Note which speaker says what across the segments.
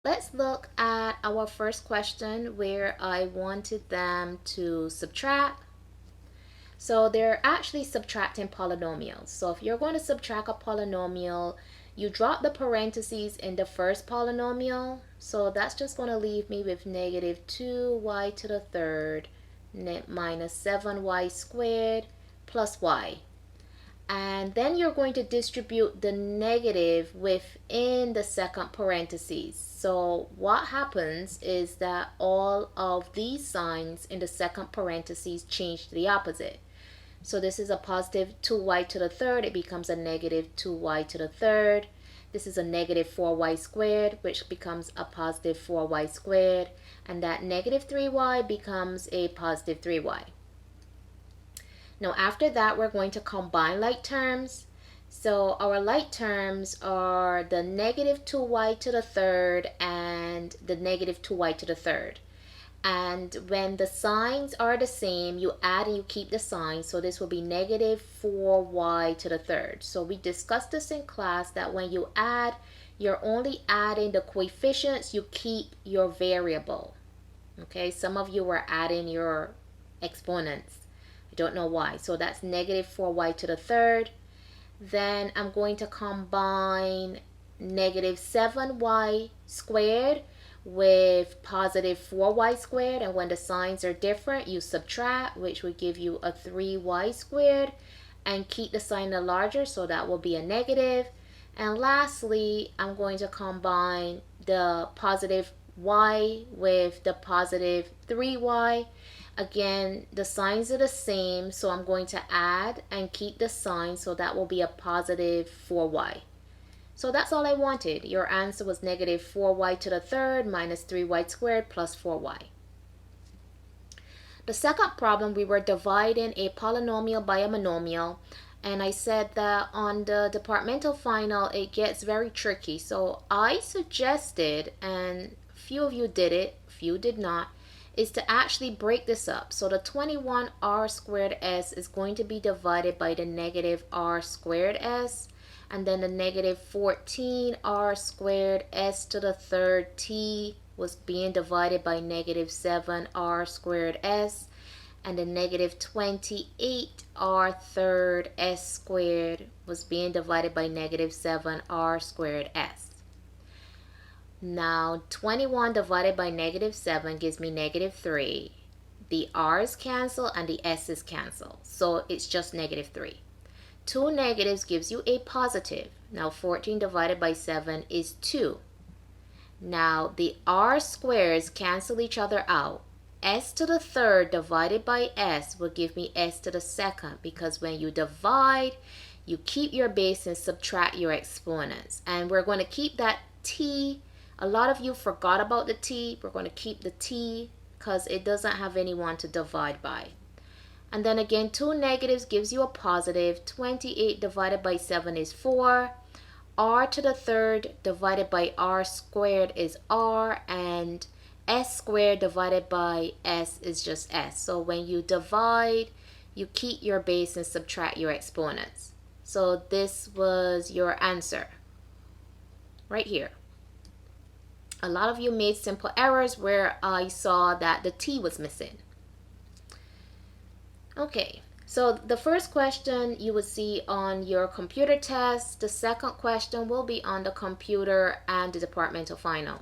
Speaker 1: Let's look at our first question where I wanted them to subtract. So they're actually subtracting polynomials. So if you're going to subtract a polynomial, you drop the parentheses in the first polynomial. So that's just going to leave me with negative 2y to the third minus 7y squared plus y. And then you're going to distribute the negative within the second parentheses. So what happens is that all of these signs in the second parentheses change to the opposite. So this is a positive 2y to the third. It becomes a negative 2y to the third. This is a negative 4y squared, which becomes a positive 4y squared. And that negative 3y becomes a positive 3y. Now after that, we're going to combine like terms. So our like terms are the negative 2y to the third and the negative 2y to the third. And when the signs are the same, you add and you keep the sign. So this will be negative 4y to the third. So we discussed this in class that when you add, you're only adding the coefficients, you keep your variable. Okay, some of you were adding your exponents. I don't know why. So that's negative 4y to the third. Then I'm going to combine negative 7y squared with positive 4y squared. And when the signs are different, you subtract, which would give you a 3y squared. And keep the sign the larger, so that will be a negative. And lastly, I'm going to combine the positive y with the positive 3y. Again, the signs are the same, so I'm going to add and keep the sign, so that will be a positive 4y. So that's all I wanted. Your answer was negative 4y to the third minus 3y squared plus 4y. The second problem, we were dividing a polynomial by a monomial. And I said that on the departmental final, it gets very tricky. So I suggested, and few of you did it, few did not, is to actually break this up. So the 21r squared s is going to be divided by the negative r squared s, and then the negative 14r squared s to the third t was being divided by negative 7r squared s, and the negative 28r third s squared was being divided by negative 7r squared s. Now 21 divided by negative 7 gives me negative 3. The r's cancel and the s's cancel, so it's just negative 3. Two negatives gives you a positive. Now 14 divided by 7 is 2. Now the r squares cancel each other out. S to the third divided by s will give me s to the second, because when you divide, you keep your base and subtract your exponents. And we're going to keep that t. A lot of you forgot about the t. We're going to keep the t because it doesn't have anyone to divide by. And then again, two negatives gives you a positive. 28 divided by 7 is 4. R to the third divided by r squared is r, and s squared divided by s is just s. So when you divide, you keep your base and subtract your exponents. So this was your answer right here. A lot of you made simple errors where I saw that the t was missing. Okay, so the first question you will see on your computer test. The second question will be on the computer and the departmental final.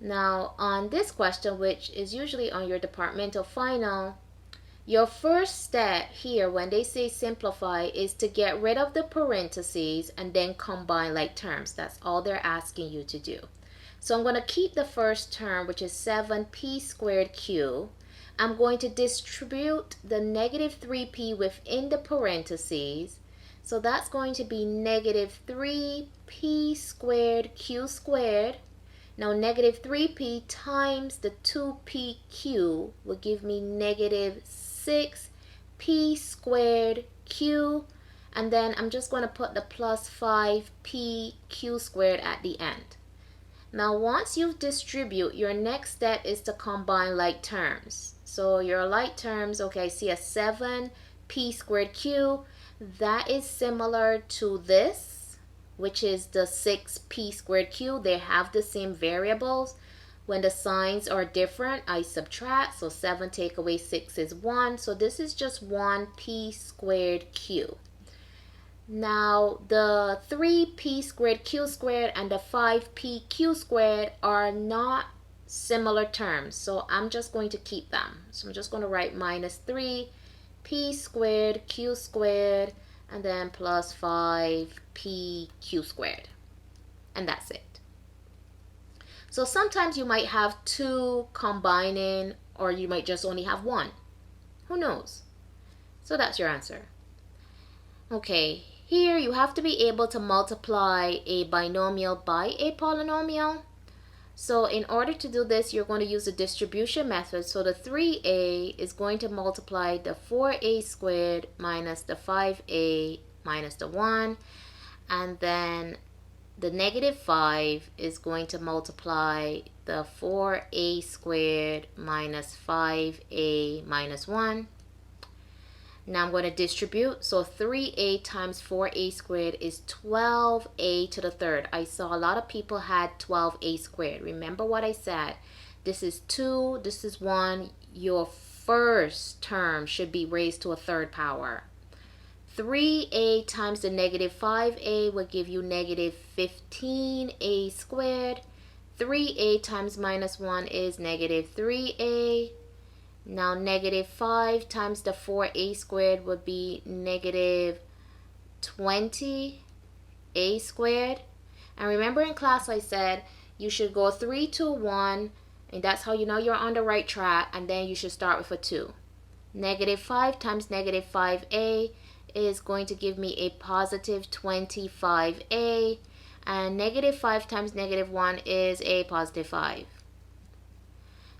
Speaker 1: Now on this question, which is usually on your departmental final, your first step here when they say simplify is to get rid of the parentheses and then combine like terms. That's all they're asking you to do. So I'm going to keep the first term, which is 7p squared q. I'm going to distribute the negative 3p within the parentheses. So that's going to be negative 3p squared q squared. Now negative 3p times the 2pq will give me negative 6p squared q. And then I'm just going to put the plus 5p q squared at the end. Now once you distribute, your next step is to combine like terms. So your like terms, okay, I see a 7p squared q. That is similar to this, which is the 6p squared q. They have the same variables. When the signs are different, I subtract. So 7 take away 6 is 1. So this is just 1p squared q. Now the 3p squared q squared and the 5p q squared are not similar terms. So I'm just going to keep them. So I'm just going to write minus 3p squared q squared and then plus 5p q squared. And that's it. So sometimes you might have two combining, or you might just only have one. Who knows? So that's your answer. Okay, here you have to be able to multiply a binomial by a polynomial. So in order to do this, you're going to use the distribution method. So the 3a is going to multiply the 4a squared minus the 5a minus the 1. And then the negative 5 is going to multiply the 4a squared minus 5a minus 1. Now I'm going to distribute. So 3a times 4a squared is 12a to the third. I saw a lot of people had 12a squared. Remember what I said. This is 2, this is 1. Your first term should be raised to a third power. 3a times the negative 5a will give you negative 15a squared. 3a times minus 1 is negative 3a. Now negative 5 times the 4a squared would be negative 20a squared. And remember in class I said you should go 3, 2, 1, and that's how you know you're on the right track, and then you should start with a 2. Negative 5 times negative 5a is going to give me a positive 25a, and negative 5 times negative 1 is a positive 5.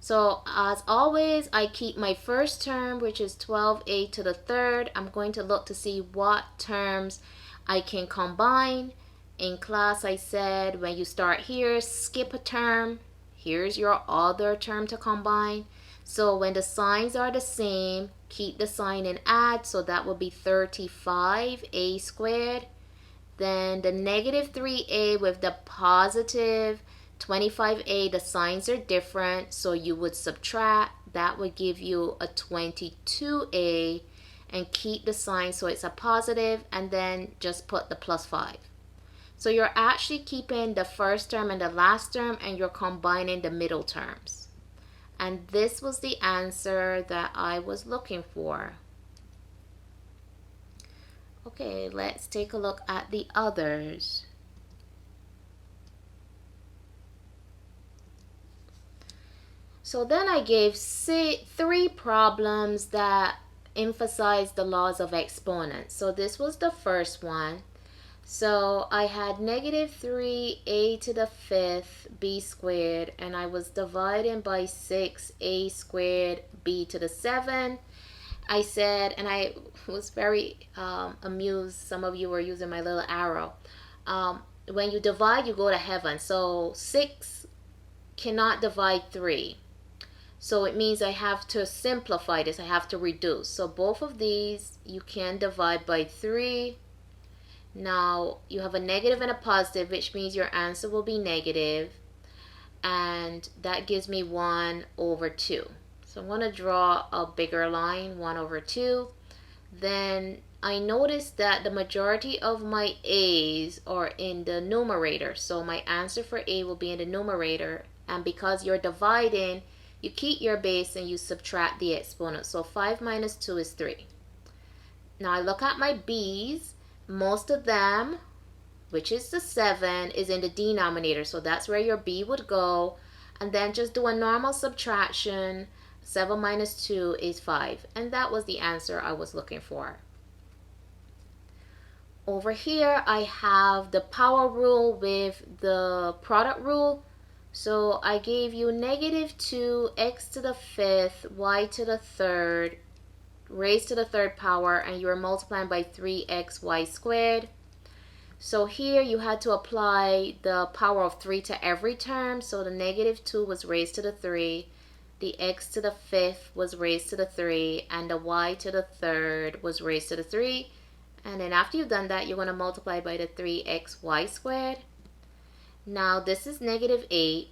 Speaker 1: So as always, I keep my first term, which is 12a to the third. I'm going to look to see what terms I can combine. In class I said when you start here, skip a term. Here's your other term to combine. So when the signs are the same, keep the sign and add. So that will be 35a squared. Then the negative 3a with the positive 25a, the signs are different. So you would subtract. That would give you a 22a, and keep the sign so it's a positive, and then just put the plus 5. So you're actually keeping the first term and the last term, and you're combining the middle terms. And this was the answer that I was looking for. Okay, let's take a look at the others. So then I gave 3 problems that emphasize the laws of exponents. So this was the first one. So I had negative 3a to the 5th b squared, and I was dividing by 6a squared b to the 7. I said, and I was very amused, some of you were using my little arrow. When you divide, you go to heaven. So 6 cannot divide 3. So it means I have to simplify this. I have to reduce. So both of these you can divide by 3. Now you have a negative and a positive, which means your answer will be negative. And that gives me 1 over 2. So I'm going to draw a bigger line, 1 over 2. Then I noticed that the majority of my a's are in the numerator. So my answer for a will be in the numerator. And because you're dividing, you keep your base and you subtract the exponent. So 5 minus 2 is 3. Now I look at my b's. Most of them, which is the 7, is in the denominator. So that's where your b would go. And then just do a normal subtraction. 7 minus 2 is 5. And that was the answer I was looking for. Over here, I have the power rule with the product rule. So I gave you negative 2 x to the 5th, y to the 3rd, raised to the 3rd power, and you are multiplying by 3xy squared. So here you had to apply the power of 3 to every term. So the negative 2 was raised to the 3, the x to the 5th was raised to the 3, and the y to the 3rd was raised to the 3. And then after you've done that, you're going to multiply by the 3xy squared. Now this is negative 8.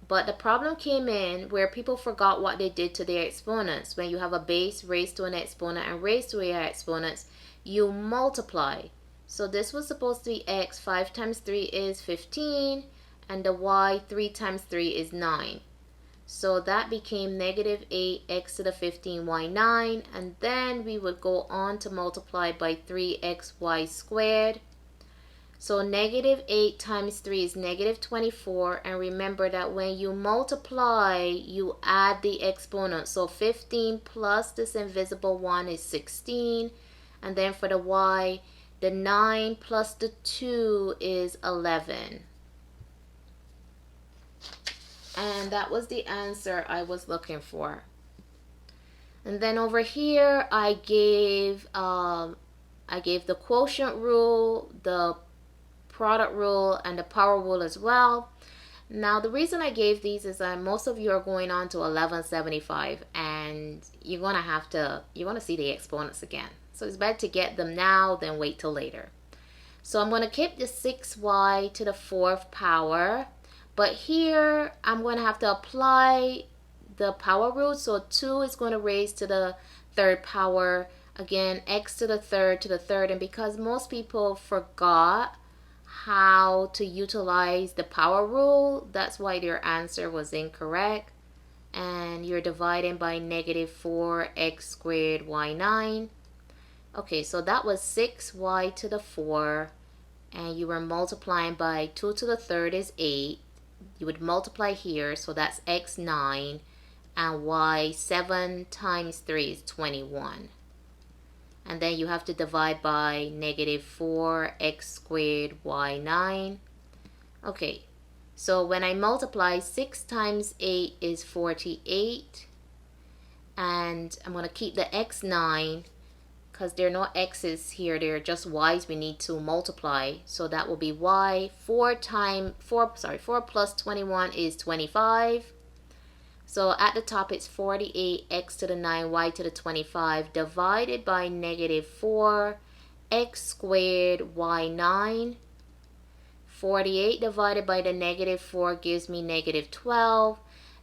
Speaker 1: But the problem came in where people forgot what they did to their exponents. When you have a base raised to an exponent and raised to your exponents, you multiply. So this was supposed to be x. 5 times 3 is 15. And the y, 3 times 3 is 9. So that became negative 8x to the 15y 9. And then we would go on to multiply by 3xy squared. So negative 8 times 3 is negative 24. And remember that when you multiply, you add the exponent. So 15 plus this invisible 1 is 16. And then for the y, the 9 plus the 2 is 11. And that was the answer I was looking for. And then over here, I gave the quotient rule, the product rule, and the power rule as well. Now the reason I gave these is that most of you are going on to 1175 and you're going to see the exponents again. So it's better to get them now than wait till later. So I'm going to keep the 6y to the 4th power, but here I'm going to have to apply the power rule. So 2 is going to raise to the 3rd power, again x to the 3rd, and because most people forgot how to utilize the power rule, that's why their answer was incorrect. And you're dividing by negative 4x squared y 9. Okay, so that was 6y to the 4, and you were multiplying by 2 to the 3rd is 8. You would multiply here, so that's x 9, and y 7 times 3 is 21. And then you have to divide by negative 4x squared y 9. Okay, so when I multiply, 6 times 8 is 48. And I'm going to keep the x 9 because there are no x's here. They're just y's we need to multiply. So that will be y. 4 plus 21 is 25. So at the top it's 48x to the 9, y to the 25 divided by negative 4 x squared y 9. 48 divided by the negative 4 gives me negative 12.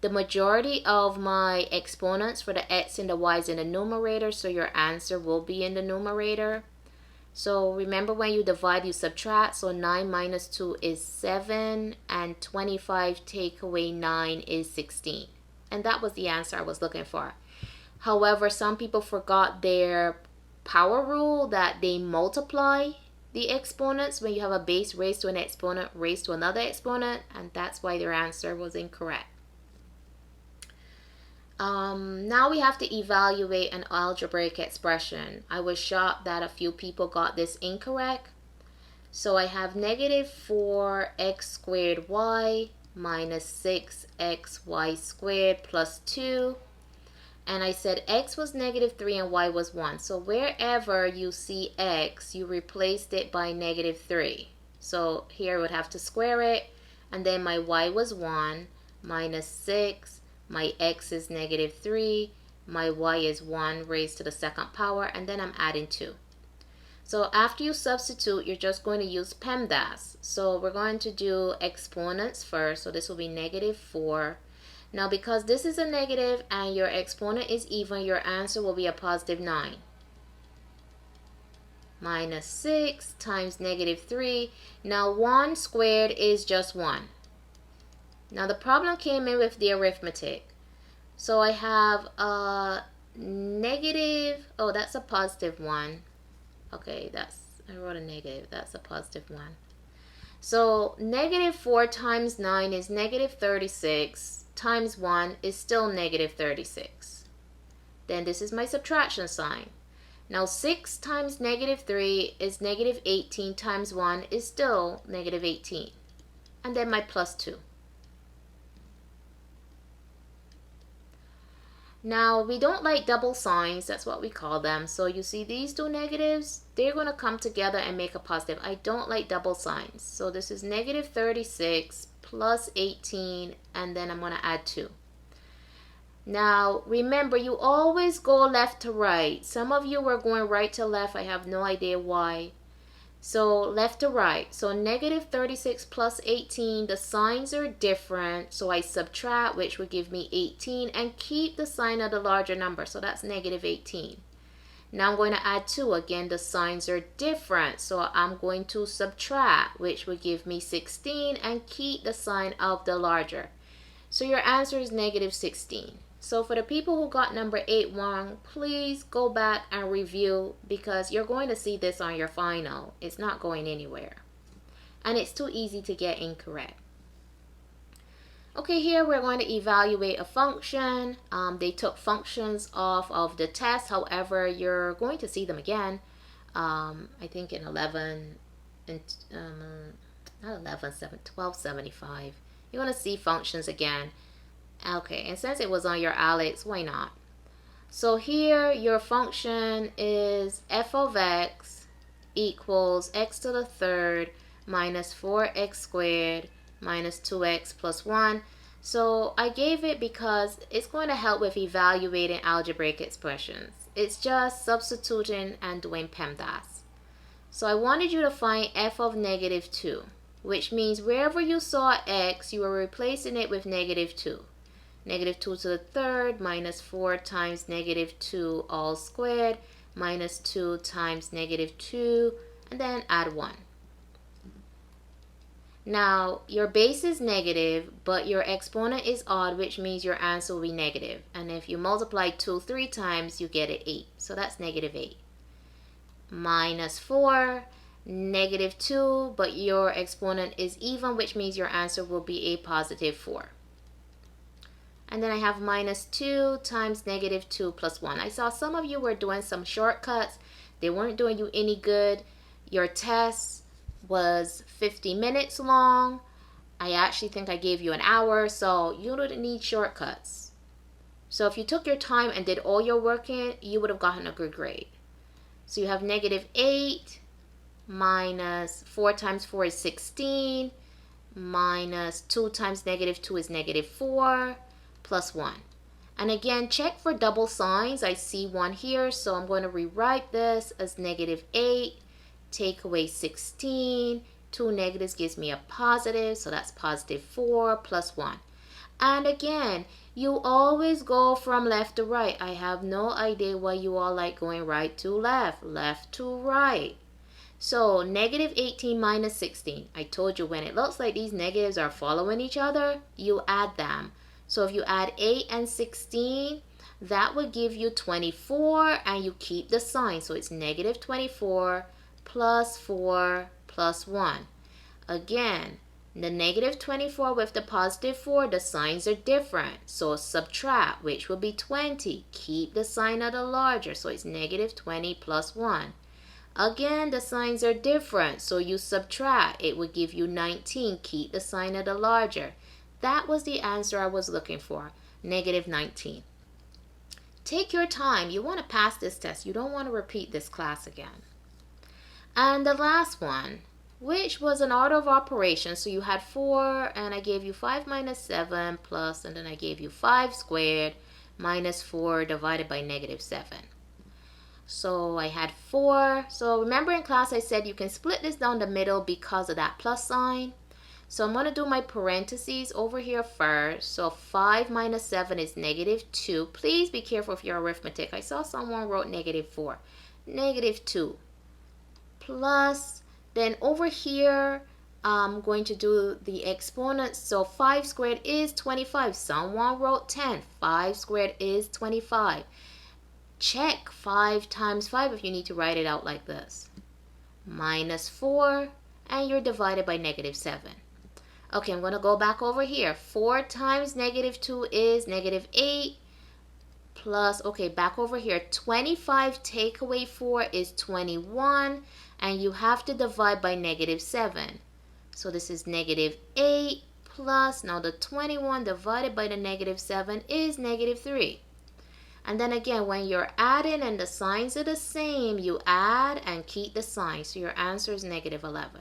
Speaker 1: The majority of my exponents for the x and the y is in the numerator, so your answer will be in the numerator. So remember, when you divide, you subtract. So 9 minus 2 is 7, and 25 take away 9 is 16. And that was the answer I was looking for. However, some people forgot their power rule, that they multiply the exponents when you have a base raised to an exponent raised to another exponent, and that's why their answer was incorrect. Now we have to evaluate an algebraic expression. I was shocked that a few people got this incorrect. So I have negative 4x squared y minus 6xy squared plus 2. And I said x was negative 3 and y was 1. So wherever you see x, you replaced it by negative 3. So here I would have to square it. And then my y was 1 minus 6. My x is negative 3. My y is 1 raised to the 2nd power. And then I'm adding 2. So after you substitute, you're just going to use Pemdas. So we're going to do exponents first. So this will be negative 4. Now because this is a negative and your exponent is even, your answer will be a positive 9. Minus 6 times negative 3. Now 1 squared is just 1. Now the problem came in with the arithmetic. So I have a negative, oh that's a positive 1. Okay, I wrote a negative, that's a positive 1. So negative 4 times 9 is negative 36, times 1 is still negative 36. Then this is my subtraction sign. Now 6 times negative 3 is negative 18, times 1 is still negative 18. And then my plus 2. Now, we don't like double signs, that's what we call them. So you see these two negatives, they're going to come together and make a positive. I don't like double signs. So this is negative 36 plus 18, and then I'm going to add 2. Now, remember, you always go left to right. Some of you were going right to left. I have no idea why. So left to right. So negative 36 plus 18, the signs are different. So I subtract, which would give me 18, and keep the sign of the larger number. So that's negative 18. Now I'm going to add 2. Again, the signs are different. So I'm going to subtract, which would give me 16, and keep the sign of the larger. So your answer is negative 16. So for the people who got number 8 wrong, please go back and review, because you're going to see this on your final. It's not going anywhere. And it's too easy to get incorrect. Okay, here we're going to evaluate a function. They took functions off of the test. However, you're going to see them again. I think in 1275. You're going to see functions again. Okay, and since it was on your Alex, why not? So here your function is f of x equals x to the third minus 4x squared minus 2x plus 1. So I gave it because it's going to help with evaluating algebraic expressions. It's just substituting and doing Pemdas. So I wanted you to find f of negative 2, which means wherever you saw x, you were replacing it with negative 2. Negative 2 to the third minus 4 times negative 2 all squared minus 2 times negative 2, and then add 1. Now, your base is negative, but your exponent is odd, which means your answer will be negative. And if you multiply 2 3 times, you get it 8. So that's negative 8. Minus 4, negative 2, but your exponent is even, which means your answer will be a positive 4. And then I have minus 2 times negative 2 plus 1. I saw some of you were doing some shortcuts. They weren't doing you any good. Your test was 50 minutes long. I actually think I gave you an hour, so you don't need shortcuts. So if you took your time and did all your work in, you would have gotten a good grade. So you have negative 8 minus 4 times 4 is 16 minus 2 times negative 2 is negative 4 plus 1. And again, check for double signs. I see one here, so I'm going to rewrite this as negative 8, take away 16. 2 negatives gives me a positive, so that's positive 4 plus 1. And again, you always go from left to right. I have no idea why you all like going right to left to right. So negative 18 minus 16. I told you when it looks like these negatives are following each other, you add them. So if you add 8 and 16, that would give you 24, and you keep the sign. So it's negative 24 plus 4 plus 1. Again, the negative 24 with the positive 4, the signs are different. So subtract, which will be 20. Keep the sign of the larger. So it's negative 20 plus 1. Again, the signs are different. So you subtract. It would give you 19. Keep the sign of the larger. That was the answer I was looking for, negative 19. Take your time. You want to pass this test. You don't want to repeat this class again. And the last one, which was an order of operations. So you had 4, and I gave you 5 minus 7 plus, and then I gave you 5 squared minus 4 divided by negative 7. So I had 4. So remember in class I said you can split this down the middle because of that plus sign. So I'm going to do my parentheses over here first. So 5 minus 7 is negative 2. Please be careful with your arithmetic. I saw someone wrote negative 4. Negative 2 plus, then over here, I'm going to do the exponents. So 5 squared is 25. Someone wrote 10. 5 squared is 25. Check 5 times 5 if you need to write it out like this. Minus 4, and you're divided by negative 7. Okay, I'm going to go back over here. 4 times negative 2 is negative 8 plus, okay, back over here. 25 take away 4 is 21, and you have to divide by negative 7. So this is negative 8 plus, now the 21 divided by the negative 7 is negative 3. And then again, when you're adding and the signs are the same, you add and keep the sign. So your answer is negative 11.